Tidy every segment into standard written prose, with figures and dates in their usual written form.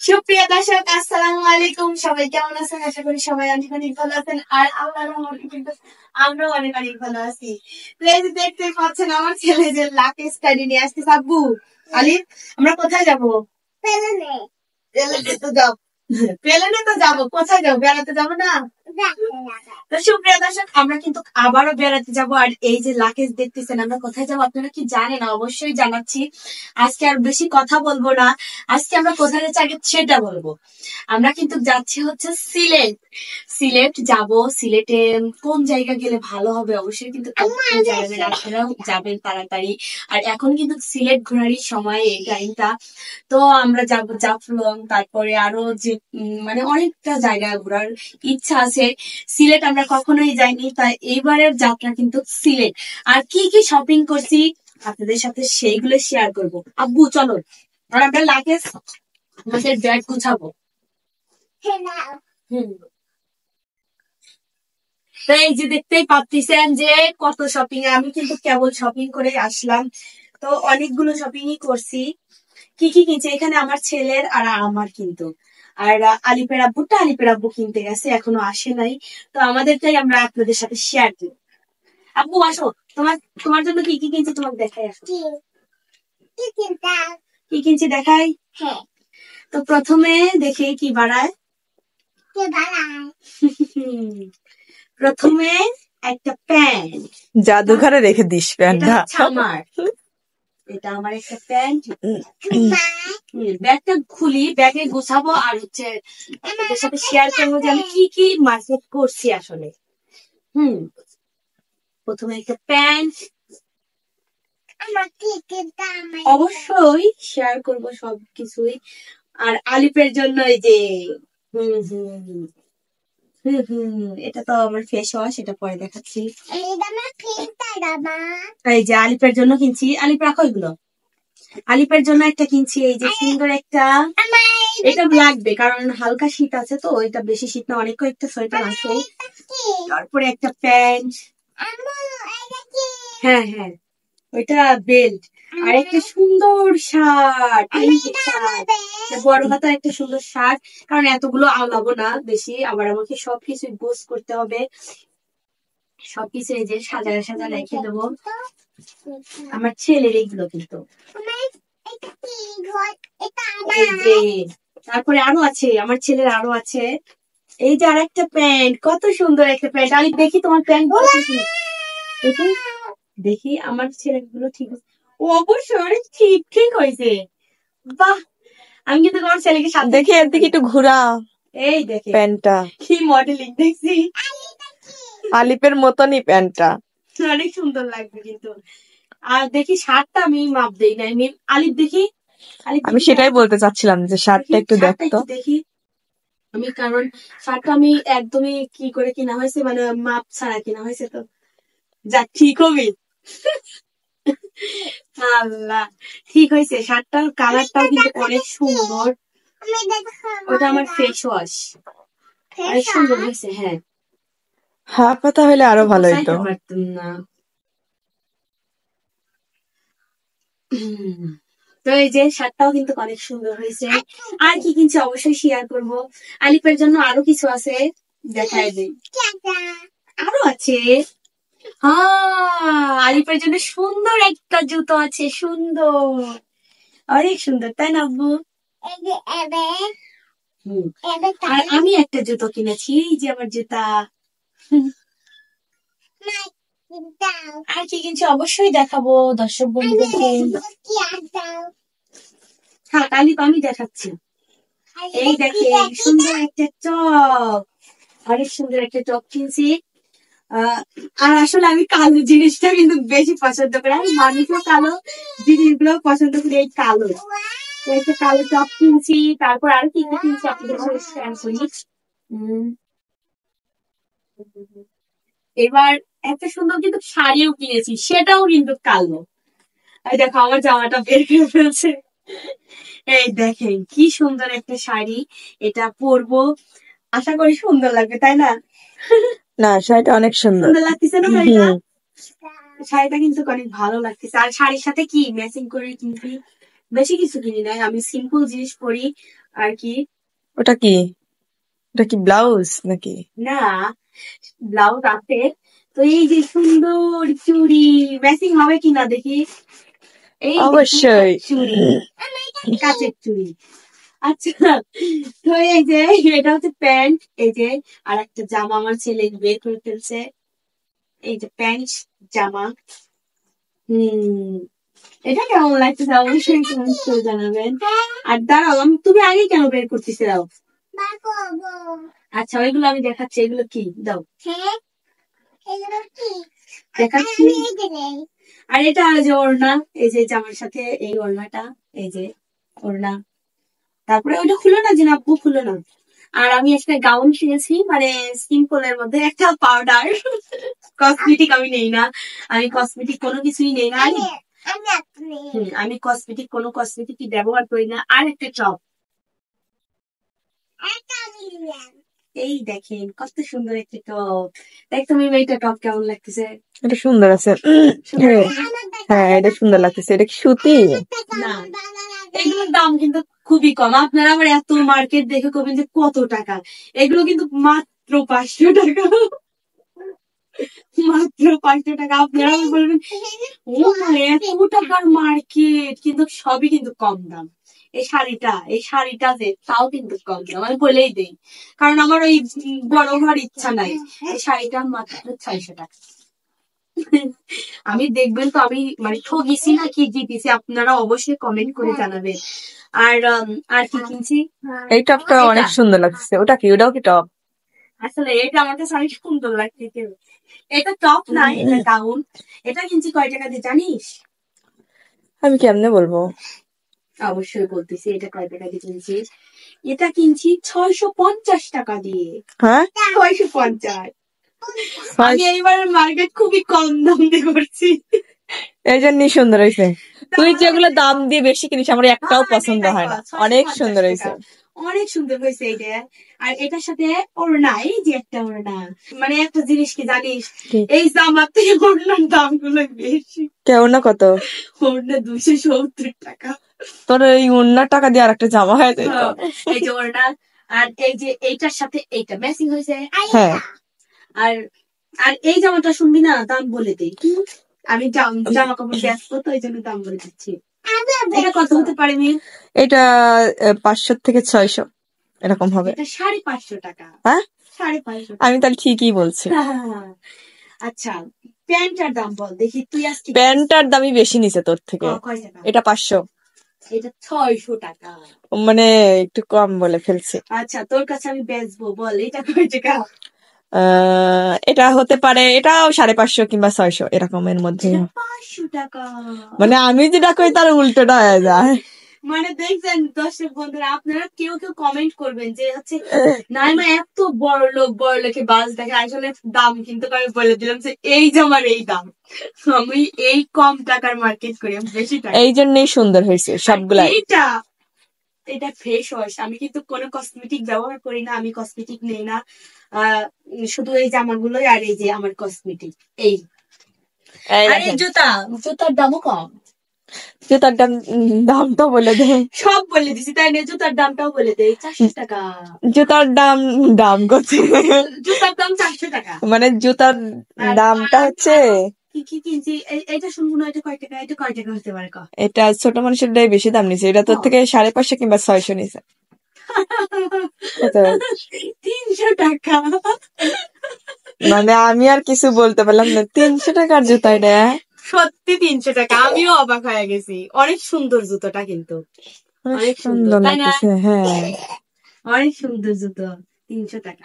সুপ্রিয় দর্শক, আসসালামু আলাইকুম। সবাই কেমন আছেন? আশা করি সবাই অনেক অনেক ভালো আছেন। আর আল্লাহর রহমতে কিন্তু আমরাও অনেক অনেক ভালো আছি। তো এই যে দেখতে পাচ্ছেন, আমার ছেলে যে লাকি স্টাডি নিয়ে আসছে। আব্বু, আলিফ, আমরা কোথায় যাবো? প্লেনে তো যাব। প্লেনে তো যাবো, কোথায় যাবো? বেড়াতে যাবো না? তো সুপ্রিয় দর্শক, আমরা কিন্তু আবারও বেড়াতে যাব। আর এই যে লাকেজ দেখতেছেন, আমরা কোথায় যাবো আপনারা কি জানেন? অবশ্যই জানাচ্ছি। আজকে আর বেশি কথা বলবো না। আজকে আমরা কোথায় যাচ্ছি আগে সেটা বলবো। আমরা কিন্তু যাচ্ছি হচ্ছে সিলেট। সিলেট যাব। সিলেটে কোন জায়গা গেলে ভালো হবে অবশ্যই কিন্তু জানাবেন, আপনারাও যাবেন তাড়াতাড়ি। আর এখন কিন্তু সিলেট ঘোরারই সময়, এই টাইমটা। তো আমরা যাব জাফলং, তারপরে আরো যে মানে অনেকটা জায়গা ঘোরার ইচ্ছা আছে। সিলেট আমরা কখনোই যাইনি, তাই এইবারের যাত্রা কিন্তু সিলেট। আর কি কি শপিং করছি আপনাদের সাথে সেইগুলো শেয়ার করব। আব্বু চলো, আর আমরা লাগেজ আমাদের ব্যাগ গুছাবো। হুম। তো এই যে দেখতেই পাচ্ছেন যে কত শপিং, আমি কিন্তু কেবল শপিং করে আসলাম। তো অনেকগুলো শপিংই করছি। কি কি কিনছে এখানে আমার ছেলের আর আমার কিন্তু। আর আলিপের আব্বু কিনতে গেছে, এখনো আসে নাই। তো আমাদেরটাই আমরা আপনাদের সাথে শেয়ার করি। আব্বু আসো, তোমার তোমার জন্য কি কি কিনছি তোমাকে দেখাই। আসো কি কিনছি দেখাই। তো প্রথমে দেখে কি বাড়ায়। প্রথমে একটা প্যান্ট। জাদুঘরে রেখে দিস প্যান্টটা। এটা আমার একটা প্যান্ট। ব্যাগটা খুলি, ব্যাগে গুছাবো আর হচ্ছে আপনাদের সাথে শেয়ার করবো যে আমি কি কি মার্কেট করছি আসলে। প্রথমে একটা প্যান্ট, অবশ্যই শেয়ার করব সবকিছুই। আর আলিপের জন্য এই যে হুম হুম হুম এটা তো আমার ফেস ওয়াশ, এটা পরে দেখাচ্ছি। এই যে আলিপের জন্য কিনছি। আলিপ রাখো এগুলো। আলিপের জন্য একটা কিনছি, এই যে সুন্দর একটা। এটা লাগবে কারণ হালকা শীত আছে, তো এটা বেশি শীত না, অনেক কয়েকটা সোয়েটার আছে। তারপরে একটা প্যান্ট। হ্যাঁ হ্যাঁ, ওইটা বেল্ট। আর একটা সুন্দর শার্ট, বড় হাতা একটা সুন্দর শার্ট। কারণ এতগুলো আলাবো না বেশি, আবার আমাকে সবকিছু গোছ করতে হবে। সবকিছু এই যে সাজায় সাজায় রেখে দেবো। আমার ছেলের এইগুলো কিন্তু। তারপরে আরো আছে, আমার ছেলের আরো আছে। এই যে আর একটা প্যান্ট, কত সুন্দর একটা প্যান্ট। আমি দেখি তোমার প্যান্ট দেখি, দেখি আমার ছেলেগুলো ঠিক আছে। ও অবশ্যই অনেক ঠিক ঠিক হয়েছে। বাহ, আমি কিন্তু তোমার ছেলেকে সাথে দেখি এর দিকে একটু ঘুরা। এই দেখে প্যান্টটা কি মডেলিং দেখছি। আলিপের মতনই প্যান্টটা, অনেক সুন্দর লাগবে কিন্তু। আর দেখি শার্টটা আমি মাপ দেই না। আলিপ দেখি, আমি সেটাই বলতে চাচ্ছিলাম যে শার্টটা একটু দেখতো। দেখি আমি, কারণ শার্টটা আমি একদমই কি করে কিনা হয়েছে, মানে মাপ ছাড়া কিনা হয়েছে। তো যা ঠিক হবে। আল্লাহ, ঠিক হয়েছে। শার্টটার কালারটাও কিন্তু অনেক সুন্দর। ওটা আমার ফেস ওয়াশ, অনেক সুন্দর হয়েছে। হ্যাঁ, হাফ পাতা হলে আরো ভালো হতো। পারতাম না। তো এই যে শার্টটাও কিন্তু অনেক সুন্দর হয়েছে। আর কি কিনছে অবশ্যই শেয়ার করব। আলিপের জন্য আরো কিছু আছে, দেখায় দিই। আরো আছে। আলিপের জন্য সুন্দর একটা জুতো আছে, সুন্দর, অনেক সুন্দর, তাই না আব্বু? আর আমি একটা জুতো কিনেছি, এই যে আমার জুতা। আর কি কিনছি অবশ্যই দেখাবো দর্শক বন্ধুদেরকে। হ্যাঁ, আলিপ আমি দেখাচ্ছি। এই দেখে সুন্দর একটা টপ, অনেক সুন্দর একটা টপ কিনছি। আর আসলে আমি কালো জিনিসটা কিন্তু বেশি পছন্দ করি। আমি মানুষও কালো জিনিসগুলো পছন্দ করি, এই কালো। একটা কালো টপ কিনছি। তারপর আর কি কি কিনছি আপনাদের সাথে শেয়ার করি। এবার একটা সুন্দর কিন্তু শাড়িও কিনেছি, সেটাও কিন্তু কালো। এই দেখো আমার জামাটা বের করে ফেলছে। এই দেখেন কি সুন্দর একটা শাড়ি, এটা পরবো, আশা করি সুন্দর লাগবে, তাই না? না, শাড়িটা অনেক সুন্দর। সুন্দর লাগতেছে না শাড়িটা? শাড়িটা কিন্তু অনেক ভালো লাগতেছে। আর শাড়ির সাথে কি ম্যাচিং করে কিনছি, বেশি কিছু কিনি নাই, আমি সিম্পল জিনিস পরি আর কি। ওটা কি ওটা কি ব্লাউজ নাকি? না, ব্লাউজ আছে। তো এই যে সুন্দর চুড়ি, ম্যাচিং হবে কিনা দেখি। এই যে অবশ্যই। চুড়ি, কাচের চুড়ি। আচ্ছা, তো এই যে এটা হচ্ছে প্যান্ট, এই যে আর একটা জামা আমার ছেলে বের করে ফেলছে। এই যে প্যান্ট জামা। এটা কেমন লাগতেছে অবশ্যই কমেন্ট করে জানাবেন। আর দাঁড়াও, তুমি আগে কেন বের করতেছি? দাও। আচ্ছা, ওইগুলো আমি দেখাচ্ছি। এগুলো কি দাও দেখাচ্ছি। আর এটা যে ওড়না, এই যে জামার সাথে এই ওড়নাটা, এই যে ওড়না। তারপরে ওইটা খুলো না, যে আব্বু খুলো না। আর আমি একটা গাউন কিনেছি, মানে সিম্পল এর মধ্যে একটা পাউডার। কসমেটিক আমি নেই না, আমি কসমেটিক কোনো কিছুই নেই না। আমি কসমেটিক কোনো কসমেটিকই ব্যবহার করি না। আর একটা টপ, এই দেখেন কত সুন্দর একটা টপ। দেখ তুমি এইটা টপ কেমন লাগতেছে? এটা সুন্দর আছে। হ্যাঁ, এটা সুন্দর লাগতেছে। এটা কি সুতি? না, এগুলোর দাম কিন্তু খুবই কম। আপনারা আবার এত মার্কেট দেখে কবেন যে কত টাকা, এগুলো কিন্তু মাত্র 500 টাকা। মাত্র 500 টাকা। আপনারা বলবেন ও এত টাকার মার্কেট, কিন্তু সবই কিন্তু কম দাম। এই শাড়িটা যে তাও কিন্তু কম দাম, আমি বলেই দেই, কারণ আমার ওই বড় হওয়ার ইচ্ছা নাই। এই শাড়িটা মাত্র 600 টাকা। আমি দেখবেন তো আমি মানে ঠগিছি না কি জিতেছি, আপনারা অবশ্যই কমেন্ট করে জানাবেন। আর আর কি কিনছি? এই টপটা অনেক সুন্দর লাগছে। ওটা কি? ওটাও কি টপ? আসলে এটা আমার কাছে অনেক সুন্দর লাগছে। এটা টপ না, এটা গাউন। এটা কিনছি কয় টাকা দিয়ে জানিস? আমি কেমনে বলবো? অবশ্যই বলতেছি, এটা কয় টাকা দিয়ে কিনছি। এটা কিনছি 650 টাকা দিয়ে। হ্যাঁ, 650। আমি এইবার মার্কেট খুবই কম দাম দিয়ে করছি। এই জন্যই সুন্দর হয়েছে। তুই যেগুলো দাম দিয়ে বেশি কিনিস আমার একটাও পছন্দ হয় না। অনেক সুন্দর হয়েছে। অনেক সুন্দর হয়েছে এইটা। আর এটার সাথে ওড়না, এই যে একটা ওড়না। মানে একটা জিনিস কি জানিস, এই জামার থেকে ওড়নার দাম গুলো বেশি। কেমন না? কত? ওড়না 270 টাকা। তোর এই ওড়নার টাকা দিয়ে আর একটা জামা হয়ে যায়। এই যে ওড়না, আর এই যে এইটার সাথে এইটা ম্যাচিং হয়েছে। হ্যাঁ, আর আর এই জামাটা শুনবি না, দাম বলে দিই। আমি জামা কাপড় ব্যস্ত তো, এই জন্য দাম বলে দিচ্ছি। এটা কত হতে পারে মেয়ে? এটা 500 থেকে 600 এরকম হবে। এটা 550 টাকা। হ্যাঁ, 550। আমি তাহলে ঠিকই বলছি। আচ্ছা, প্যান্টটার দাম বল দেখি তুই আজকে। প্যান্টটার দামই বেশি নিছে তোর থেকে। কয় টাকা? এটা 500। এটা 600 টাকা। মানে একটু কম বলে ফেলছি। আচ্ছা, তোর কাছে আমি বেচবো, বল এটা কয় টাকা? এটা হতে পারে, এটাও 550 কিংবা 600 এরকমের মধ্যে। 500 টাকা। মানে আমি যেটা কই তার উল্টোটা হয়ে যায়। মানে দেখছেন দর্শক বন্ধুরা, আপনারা কেউ কেউ কমেন্ট করবেন যে হচ্ছে নাইমা এত বড় লোকে বাস দেখে। আসলে দাম কিন্তু আমি বলে দিলাম যে এই জামার এই দাম। আমি এই কম টাকার মার্কেট করি, আমি বেশি টাকা। এই জন্যই সুন্দর হয়েছে সবগুলাই। এটা ফেস ওয়াশ, আমি কিন্তু কোনো কসমেটিক ব্যবহার করি না, আমি কসমেটিক নেই না। শুধু এই জামাগুলোই, আর এই যে আমার কসমেটিক এই। আর এই জুতার দামও কম। জুতার দামটা বলে দে। সব বলে দিছি তাই না, জুতার দামটাও বলে দে। 400 টাকা। জুতার দাম কত? জুতার দাম 400 টাকা। মানে জুতার দামটা হচ্ছে কি কিনছি এটা শুনবো না, এটা কয় টাকা? এটা কয় টাকা হতে পারে? এটা ছোট মানুষের বেশি দাম নিছে। এটা তোর থেকে 550 কিংবা 600 নিছে। 300 টাকা। মানে আমি আর কিছু বলতে পারলাম না। 300 টাকার জুতা এটা? সত্যি 300 টাকা। আমিও অবাক হয়ে গেছি। অনেক সুন্দর জুতোটা, কিন্তু অনেক সুন্দর তাই না? হ্যাঁ, অনেক সুন্দর জুতো। 300 টাকা।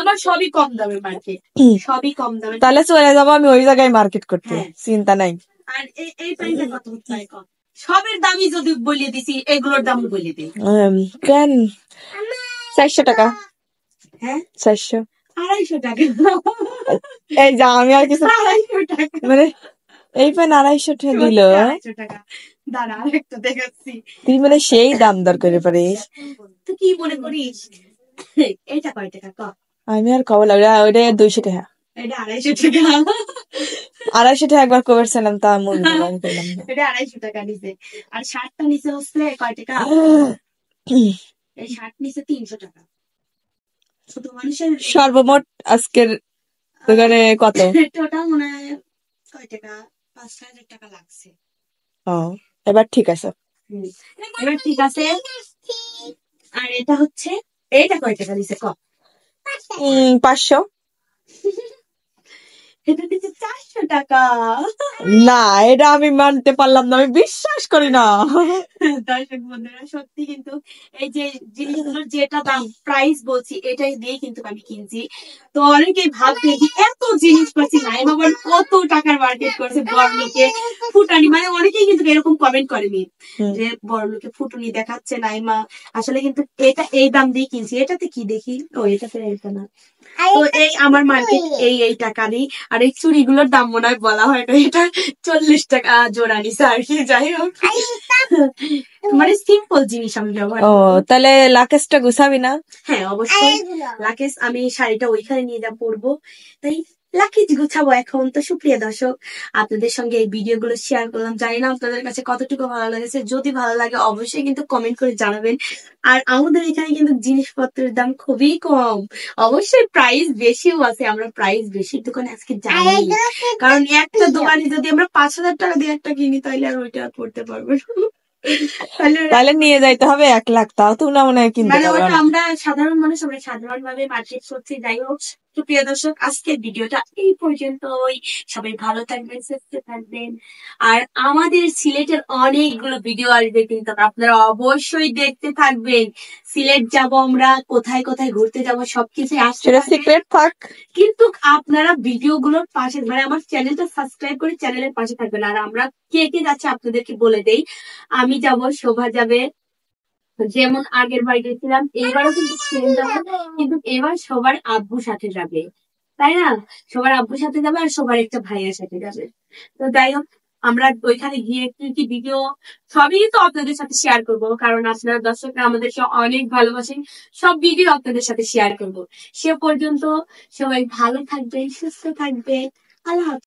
আমার সবই কম দামে মার্কেট, সবই কম দামে। তাহলে চলে যাবো আমি ওই জায়গায় মার্কেট করতে, চিন্তা নাই। আর এই প্যান্টটা কত হতে পারে? কম। সবের দামই যদি বলে দিছি, এগুলোর দাম বলে দিই। প্যান 400 টাকা। হ্যাঁ, 400। 250 টাকা। এই যা, আমি আর কিছু 250 টাকা। মানে এই প্যান 250 টাকা দিল। 250 টাকা। দাঁড়া আরেকটা দেখাচ্ছি। তুই মানে সেই দাম দর করে পারিস। তুই কি মনে করিস? এটা কয় টাকা? ক। আমি আর কব লাগবে, ওইটা 200 টাকা। এটা 250 টাকা। 250 টাকা একবার করেছিলাম, তা মনে নেই, আমি করলাম না। এটা 250 টাকা নিছে। আর শার্টটা নিচে হচ্ছে কয় টাকা? এই শার্ট নিচে 300 টাকা। ছোট মানুষের সর্বমোট আজকের দোকানে কত? টোটাল মনে হয় কয় টাকা, 5,000 টাকা লাগছে। ও, এবার ঠিক আছে। এবার ঠিক আছে। আর এটা হচ্ছে, এইটা কয় টাকা দিছে ক? 500। এটা দিচ্ছে 400 টাকা। না, এটা আমি মানতে পারলাম না, আমি বিশ্বাস করি না। দর্শক বন্ধুরা, সত্যি কিন্তু এই যে জিনিসগুলোর যেটা দাম প্রাইস বলছি, এটাই দিয়ে কিন্তু আমি কিনছি। তো অনেকেই ভাববে যে এত জিনিস পাচ্ছি, নাইমা আবার কত টাকার মার্কেট করছে, বড়লোকে ফুটানি, মানে অনেকেই কিন্তু এরকম কমেন্ট করেনি যে বড়লোকে ফুটুনি দেখাচ্ছে নাইমা। আসলে কিন্তু এটা এই দাম দিয়ে কিনছি। এটাতে কি দেখি, ও এটাতে এটা না। তো এই আমার মার্কেট এই টাকা নেই। আর এই চুড়িগুলোর দাম মনে হয় বলা হয় না, এটা 40 টাকা জোড়া নিছে আর কি। যাই হোক, মানে সিম্পল জিনিস আমি ব্যবহার ও, করবো। তাহলে লাকেশটা গুছাবি না? হ্যাঁ অবশ্যই, লাকেশ আমি শাড়িটা ওইখানে নিয়ে যা পরবো, তাই লাকেজ গুছাবো এখন। তো সুপ্রিয় দর্শক, আপনাদের সঙ্গে এই ভিডিও গুলো শেয়ার করলাম, জানি না আপনাদের কাছে কতটুকু ভালো লেগেছে। যদি ভালো লাগে অবশ্যই কিন্তু কমেন্ট করে জানাবেন। আর আমাদের এখানে কিন্তু জিনিসপত্রের দাম খুবই কম, অবশ্যই প্রাইস বেশিও আছে। আমরা প্রাইস বেশির দোকানে আজকে যাই, কারণ একটা দোকানে যদি আমরা 5,000 টাকা দিয়ে একটা কিনি, তাহলে আর ওইটা আর পড়তে পারবো না। তাহলে নিয়ে যাইতে হবে 1 লাখ, তাও তোমরা মনে হয় কিনতে মানে পারবে ওটা না। আমরা সাধারণ মানুষ, আমরা সাধারণ ভাবে মার্কেট করছি। যাই হোক সুপ্রিয় দর্শক, আজকের ভিডিওটা এই পর্যন্তই। সবাই ভালো থাকবেন, সুস্থ থাকবেন। আর আমাদের সিলেটের অনেকগুলো ভিডিও আসবে, কিন্তু আপনারা অবশ্যই দেখতে থাকবেন। সিলেট যাব আমরা, কোথায় কোথায় ঘুরতে যাব, সবকিছু আসতে সেটা থাকবে। সিক্রেট থাক। কিন্তু আপনারা ভিডিও গুলোর পাশে, মানে আমার চ্যানেলটা সাবস্ক্রাইব করে চ্যানেলের পাশে থাকবেন। আর আমরা কে কে যাচ্ছে আপনাদেরকে বলে দেই। আমি যাব, শোভা যাবে, যেমন আগের বার গেছিলাম, এবারও কিন্তু সেম যাবে, কিন্তু এবার সবার আব্বুর সাথে যাবে, তাই না? সবার আব্বুর সাথে যাবে আর সবার একটা ভাইয়ের সাথে যাবে। তো যাই হোক, আমরা ওইখানে গিয়ে কি কি ভিডিও, সবই তো আপনাদের সাথে শেয়ার করব, কারণ আপনারা দর্শকরা আমাদেরকে অনেক ভালোবাসেন। সব ভিডিও আপনাদের সাথে শেয়ার করব। সে পর্যন্ত সবাই ভালো থাকবেন, সুস্থ থাকবেন। আল্লাহ হাফেজ।